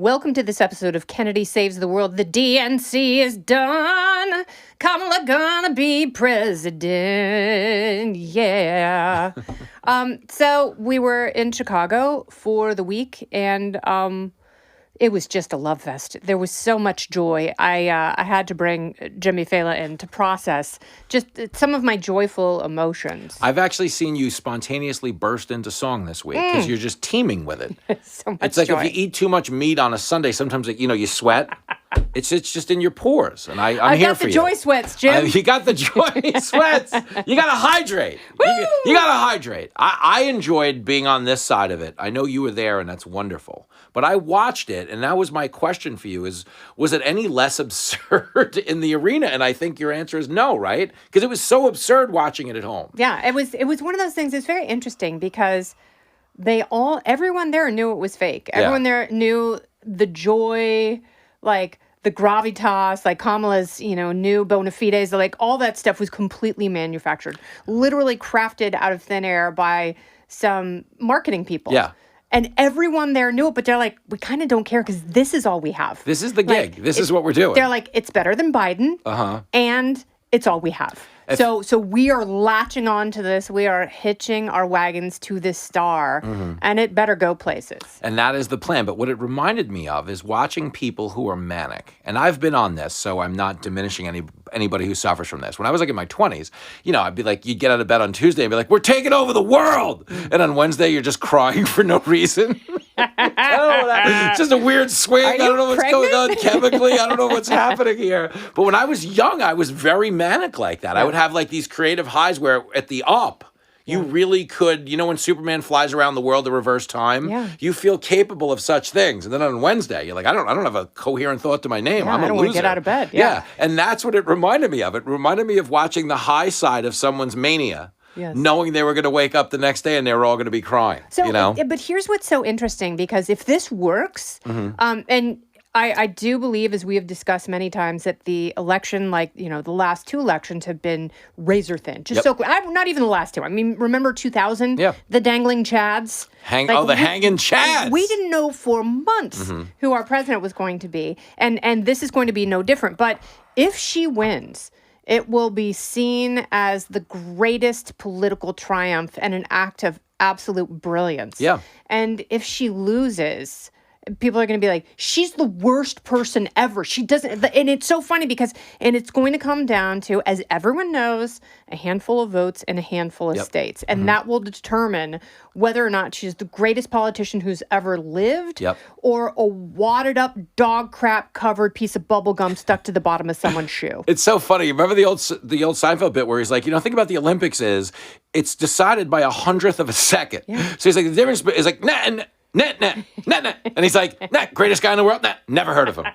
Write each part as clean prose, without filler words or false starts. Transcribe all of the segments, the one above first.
Welcome to this episode of Kennedy Saves the World. The DNC is done. Kamala gonna be president. Yeah. So we were in Chicago for the week, and it was just a love fest. There was so much joy. I had to bring Jimmy Failla in to process just some of my joyful emotions. I've actually seen you spontaneously burst into song this week because you're just teeming with it. So much It's like joy. if you eat too much meat on a Sunday, sometimes you sweat. It's just in your pores, and I'm here for you. I got the joy sweats, Jim. You got the joy sweats. You got to hydrate. You got to hydrate. I enjoyed being on this side of it. I know you were there, and that's wonderful. But I watched it, and that was my question for you: was it any less absurd in the arena? And I think your answer is no, right? Because it was so absurd watching it at home. Yeah, it was one of those things. It's very interesting because everyone there knew it was fake. Everyone there knew the joy, like the gravitas, like Kamala's, new bona fides, like all that stuff was completely manufactured, literally crafted out of thin air by some marketing people. Yeah. And everyone there knew it, but they're like, we kind of don't care because this is all we have. This is the gig. This is what we're doing. They're like, it's better than Biden, and it's all we have. So we are latching on to this. We are hitching our wagons to this star, and it better go places. And that is the plan. But what it reminded me of is watching people who are manic. And I've been on this, so I'm not diminishing anybody who suffers from this. When I was like in my 20s, I'd be like, you'd get out of bed on Tuesday and be like, we're taking over the world. And on Wednesday, you're just crying for no reason. It's just a weird swing. I don't know what's going on chemically. I don't know what's happening here. But when I was young, I was very manic like that. I would have like these creative highs where at the up, you really could, when Superman flies around the world to reverse time, you feel capable of such things. And then on Wednesday, you're like, I don't have a coherent thought to my name. I'm a loser. I don't want to get out of bed. Yeah. And that's what it reminded me of. It reminded me of watching the high side of someone's mania. Yes. Knowing they were going to wake up the next day and they were all going to be crying. But here's what's so interesting, because if this works, and I do believe, as we have discussed many times, that the election, the last two elections have been razor thin. Not even the last two. I mean, remember 2000? Yeah. The dangling chads? The hanging chads. We didn't know for months who our president was going to be. And this is going to be no different. But if she wins, it will be seen as the greatest political triumph and an act of absolute brilliance. Yeah. And if she loses, people are going to be like, she's the worst person ever. She doesn't, and it's so funny because it's going to come down to, as everyone knows, a handful of votes in a handful of states. And that will determine whether or not she's the greatest politician who's ever lived or a wadded up dog crap covered piece of bubble gum stuck to the bottom of someone's shoe. It's so funny. Remember the old Seinfeld bit where he's like, think about the Olympics is it's decided by 100th of a second. Yeah. So he's like, the difference is like, nah. And he's like, greatest guy in the world? Never heard of him.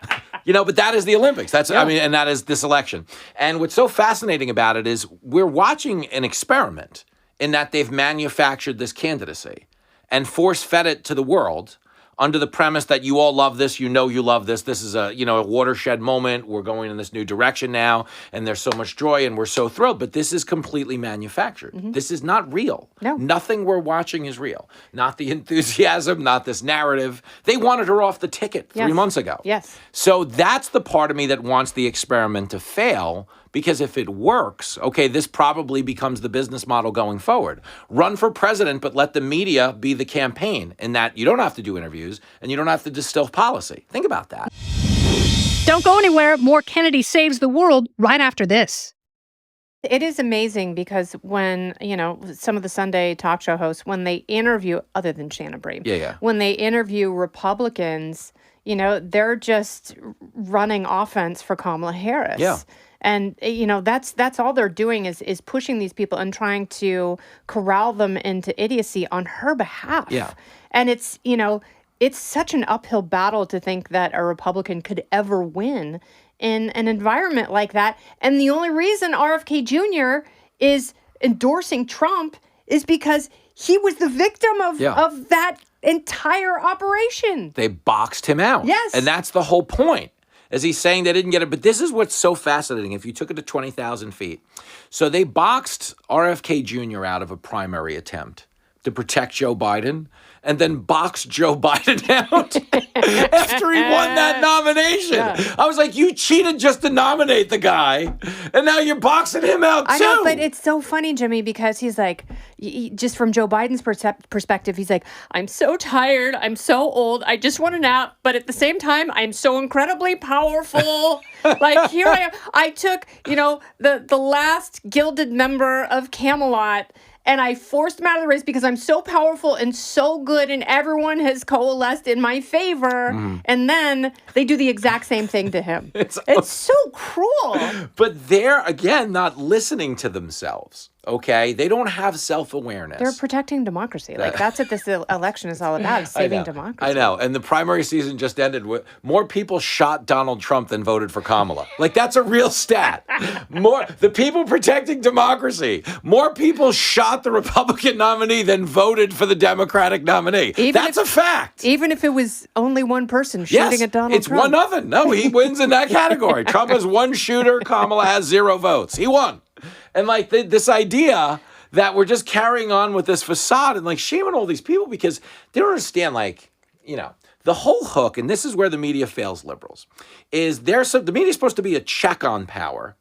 But that is the Olympics. And that is this election. And what's so fascinating about it is we're watching an experiment in that they've manufactured this candidacy and force-fed it to the world under the premise that you all love this, you love this. This is a watershed moment. We're going in this new direction now, and there's so much joy, and we're so thrilled. But this is completely manufactured. This is not real. No. Nothing we're watching is real. Not the enthusiasm, not this narrative. They wanted her off the ticket 3 months ago. Yes. So that's the part of me that wants the experiment to fail, because if it works, this probably becomes the business model going forward. Run for president, but let the media be the campaign, in that you don't have to do interviews and you don't have to distill policy. Think about that. Don't go anywhere. More Kennedy Saves the World right after this. It is amazing because when, some of the Sunday talk show hosts, when they interview, other than Shannon Breen, when they interview Republicans, they're just running offense for Kamala Harris. Yeah. And, that's all they're doing is pushing these people and trying to corral them into idiocy on her behalf. Yeah. And it's such an uphill battle to think that a Republican could ever win in an environment like that. And the only reason RFK Jr. is endorsing Trump is because he was the victim of that entire operation. They boxed him out. Yes. And that's the whole point. As he's saying they didn't get it. But this is what's so fascinating if you took it to 20,000 feet. So they boxed RFK Jr. out of a primary attempt to protect Joe Biden and then box Joe Biden out after he won that nomination. Yeah. I was like, you cheated just to nominate the guy, and now you're boxing him out too. I know, but it's so funny, Jimmy, because he's like, just from Joe Biden's perspective, he's like, I'm so tired, I'm so old, I just want a nap, but at the same time, I'm so incredibly powerful. Like, here I am. I took, the last gilded member of Camelot, and I forced him out of the race because I'm so powerful and so good and everyone has coalesced in my favor. And then they do the exact same thing to him. It's so cruel. But they're, again, not listening to themselves. Okay? They don't have self-awareness. They're protecting democracy. Like, that's what this election is all about, is saving democracy. I know. And the primary season just ended with more people shot Donald Trump than voted for Kamala. Like, that's a real stat. The people protecting democracy. More people shot the Republican nominee than voted for the Democratic nominee. That's a fact. Even if it was only one person shooting at Donald Trump. It's 1-0. No, he wins in that category. Trump has one shooter. Kamala has 0 votes. He won. And like this idea that we're just carrying on with this facade and like shaming all these people because they don't understand, like, the whole hook, and this is where the media fails liberals, is the media is supposed to be a check on power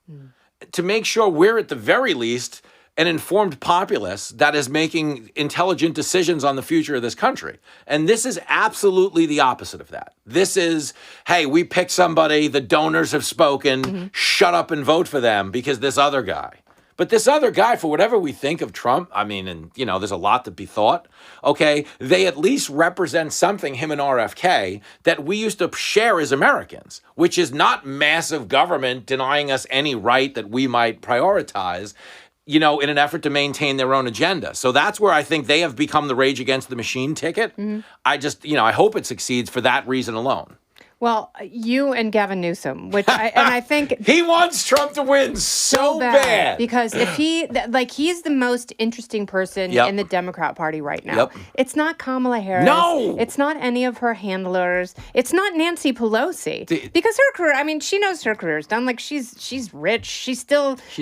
to make sure we're at the very least an informed populace that is making intelligent decisions on the future of this country. And this is absolutely the opposite of that. This is, hey, we picked somebody, the donors have spoken, shut up and vote for them because this other guy. But this other guy, for whatever we think of Trump, I mean, and, there's a lot to be thought, okay, they at least represent something, him and RFK, that we used to share as Americans, which is not massive government denying us any right that we might prioritize, in an effort to maintain their own agenda. So that's where I think they have become the Rage Against the Machine ticket. I just, I hope it succeeds for that reason alone. Well, you and Gavin Newsom, I think he wants Trump to win so bad. Because if he's the most interesting person in the Democrat Party right now. It's not Kamala Harris. No. It's not any of her handlers. It's not Nancy Pelosi. Because her career, she knows her career is done. Like, she's rich. She's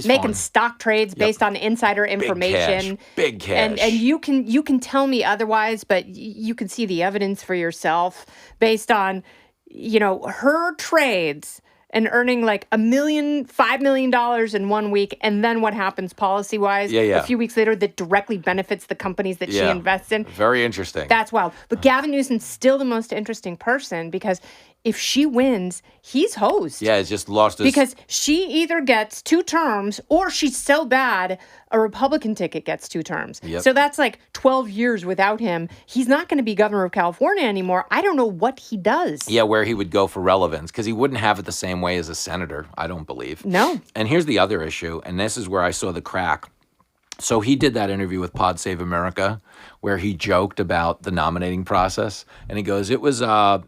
making fun. Stock trades based on insider information. Big cash. And you can tell me otherwise, but you can see the evidence for yourself based on her trades and earning like $5 million in 1 week. And then what happens policy-wise a few weeks later that directly benefits the companies that she invests in. Very interesting. That's wild. But Gavin Newsom's still the most interesting person because if she wins, he's host. Yeah, it's just lost his... Because she either gets 2 terms or she's so bad, a Republican ticket gets 2 terms. So that's like 12 years without him. He's not going to be governor of California anymore. I don't know what he does. Yeah, where he would go for relevance, because he wouldn't have it the same way as a senator, I don't believe. No. And here's the other issue, and this is where I saw the crack. So he did that interview with Pod Save America where he joked about the nominating process. And he goes, it was a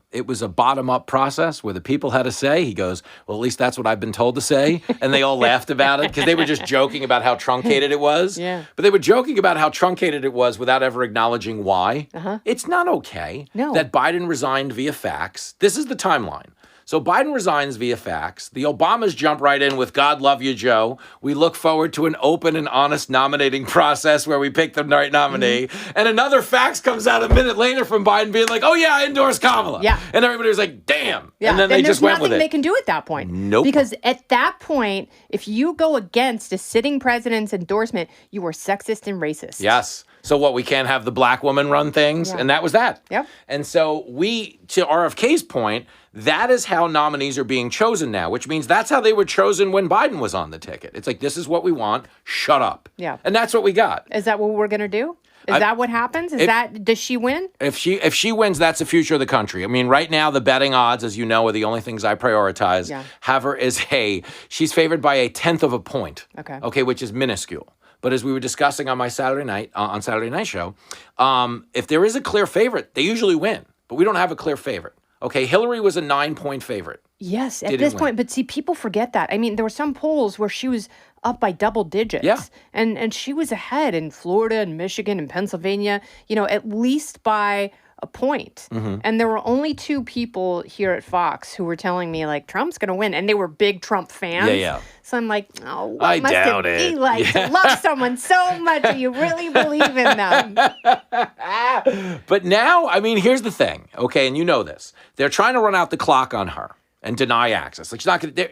bottom-up process where the people had a say. He goes, well, at least that's what I've been told to say. And they all laughed about it because they were just joking about how truncated it was. Yeah. But they were joking about how truncated it was without ever acknowledging why. It's not okay that Biden resigned via fax. This is the timeline. So Biden resigns via fax. The Obamas jump right in with God love you, Joe. We look forward to an open and honest nominating process where we pick the right nominee. And another fax comes out a minute later from Biden being like, oh, yeah, I endorse Kamala. Yeah. And everybody was like, damn. Yeah. And then they just went with it. There's nothing they can do at that point. Nope. Because at that point, if you go against a sitting president's endorsement, you are sexist and racist. Yes. So what, we can't have the black woman run things? Yeah. And that was that. Yep. And so to RFK's point, that is how nominees are being chosen now, which means that's how they were chosen when Biden was on the ticket. It's like, this is what we want. Shut up. Yeah. And that's what we got. Is that what we're going to do? Is that what happens? Does she win? If she wins, that's the future of the country. I mean, right now, the betting odds, as you know, are the only things I prioritize. Yeah. Have her as she's favored by 1/10 of a point. Okay, which is minuscule. But as we were discussing on my Saturday night show, if there is a clear favorite, they usually win. But we don't have a clear favorite. Okay, Hillary was a 9-point favorite. Yes, at this point. But see, people forget that. I mean, there were some polls where she was up by double digits. Yeah. And she was ahead in Florida and Michigan and Pennsylvania, at least by a point. And there were only 2 people here at Fox who were telling me, like, Trump's going to win. And they were big Trump fans. Yeah. So I'm like, oh, what I must doubt it it. be like to love someone so much that you really believe in them? But now, I mean, here's the thing, okay, and you know this. They're trying to run out the clock on her and deny access. Like,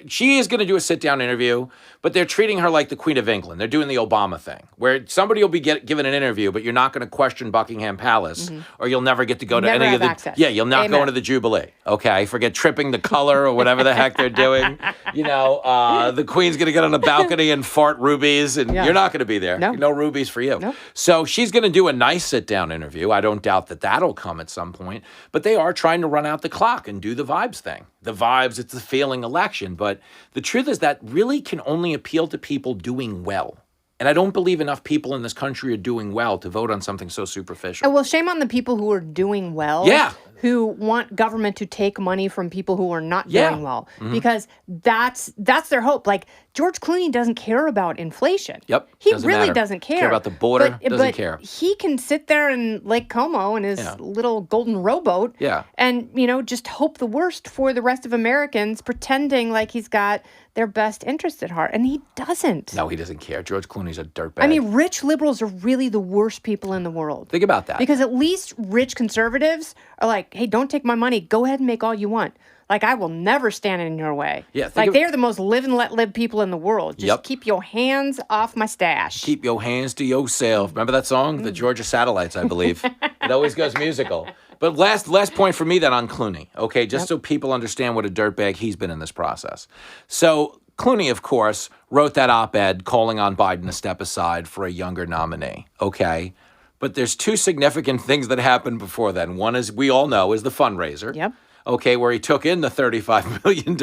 she is going to do a sit-down interview, but they're treating her like the Queen of England. They're doing the Obama thing, where somebody will be given an interview, but you're not going to question Buckingham Palace, or you'll never get to go to any of the... access. Yeah, you'll not go into the Jubilee, okay? Forget tripping the color or whatever the heck they're doing. You know, the Queen's going to get on a balcony and fart rubies, and you're not going to be there. No rubies for you. Nope. So she's going to do a nice sit-down interview. I don't doubt that that'll come at some point, but they are trying to run out the clock and do the vibes thing. The vibes, it's a failing election. But the truth is that really can only appeal to people doing well. And I don't believe enough people in this country are doing well to vote on something so superficial. Oh, well, shame on the people who are doing well. Yeah. Who want government to take money from people who are not doing well. Because that's their hope. Like, George Clooney doesn't care about inflation. Yep. He really doesn't care. Care about the border, doesn't care. He can sit there in Lake Como in his little golden rowboat and, just hope the worst for the rest of Americans, pretending like he's got their best interest at heart. And he doesn't. No, he doesn't care. George Clooney's a dirtbag. I mean, rich liberals are really the worst people in the world. Think about that. Because at least rich conservatives are like, hey, don't take my money. Go ahead and make all you want. Like, I will never stand in your way. Yeah, like, they are the most live and let live people in the world. Just keep your hands off my stash. Keep your hands to yourself. Remember that song? The Georgia Satellites, I believe. It always goes musical. But last point for me then on Clooney, okay, just so people understand what a dirtbag he's been in this process. So Clooney, of course, wrote that op-ed calling on Biden to step aside for a younger nominee, okay? But there's 2 significant things that happened before then. One is, we all know, is the fundraiser. Yep. Okay, where he took in the $35 million.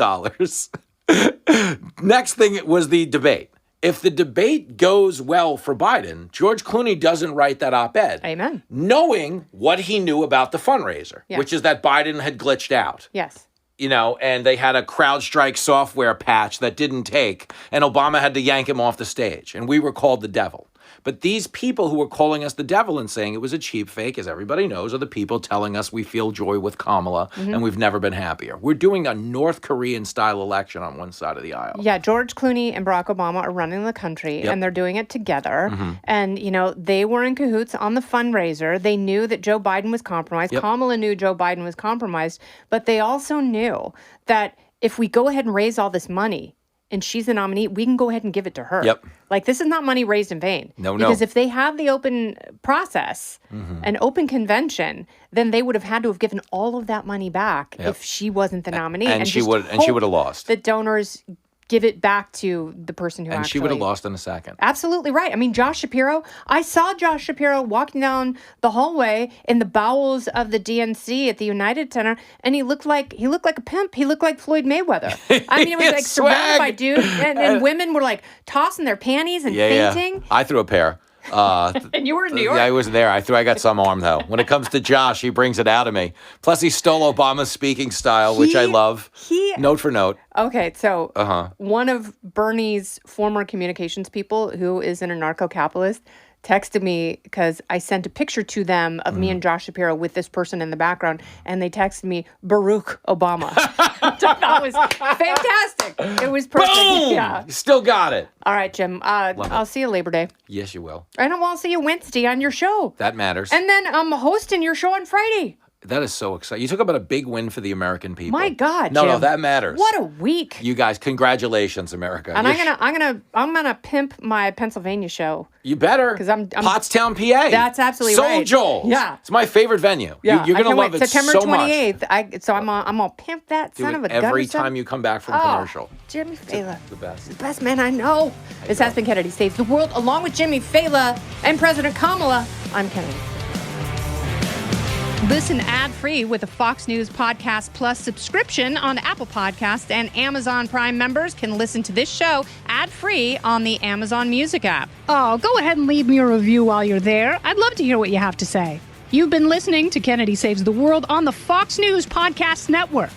Next thing was the debate. If the debate goes well for Biden, George Clooney doesn't write that op-ed. Amen. Knowing what he knew about the fundraiser, which is that Biden had glitched out. Yes. And they had a CrowdStrike software patch that didn't take, and Obama had to yank him off the stage, and we were called the devil. But these people who were calling us the devil and saying it was a cheap fake, as everybody knows, are the people telling us we feel joy with Kamala and we've never been happier. We're doing a North Korean-style election on one side of the aisle. Yeah, George Clooney and Barack Obama are running the country, and they're doing it together. And, they were in cahoots on the fundraiser. They knew that Joe Biden was compromised. Kamala knew Joe Biden was compromised. But they also knew that if we go ahead and raise all this money, and she's the nominee, we can go ahead and give it to her. Like, this is not money raised in vain. No. Because if they have the open process, an open convention, then they would have had to have given all of that money back if she wasn't the nominee. And she would have lost. The donors give it back to the person who and she would have lost in a second. Absolutely right. I mean, Josh Shapiro, I saw Josh Shapiro walking down the hallway in the bowels of the DNC at the United Center, and he looked like a pimp. He looked like Floyd Mayweather. I mean, it was like surrounded by dudes, and women were like tossing their panties and fainting. I threw a pair. And you were in New York? Yeah, I was there. I got some arm, though. When it comes to Josh, he brings it out of me. Plus, he stole Obama's speaking style, which I love. Note for note. Okay, so one of Bernie's former communications people, who is an anarcho-capitalist, texted me because I sent a picture to them of me and Josh Shapiro with this person in the background, and they texted me, Barack Obama. That was fantastic. It was perfect. Boom! Yeah. You still got it. All right, Jim. I'll see you Labor Day. Yes, you will. And I'll see you Wednesday on your show. That matters. And then I'm hosting your show on Friday. That is so exciting. You talk about a big win for the American people. My God, No, Jim. that matters. What a week. You guys, congratulations, America. And I'm gonna pimp my Pennsylvania show. You better. Because I'm Pottstown, PA. That's absolutely right. Soul Joel's. Yeah. It's my favorite venue. Yeah. You're going to love it September so much. 28th. So I'm gonna pimp that son of a gun. Every time you come back from commercial. Jimmy Failla. The best. The best man I know. This has been Kennedy Saves the World, along with Jimmy Failla and President Kamala. I'm Kennedy. Listen ad-free with a Fox News Podcast Plus subscription on Apple Podcasts, and Amazon Prime members can listen to this show ad-free on the Amazon Music app. Oh, go ahead and leave me a review while you're there. I'd love to hear what you have to say. You've been listening to Kennedy Saves the World on the Fox News Podcast Network.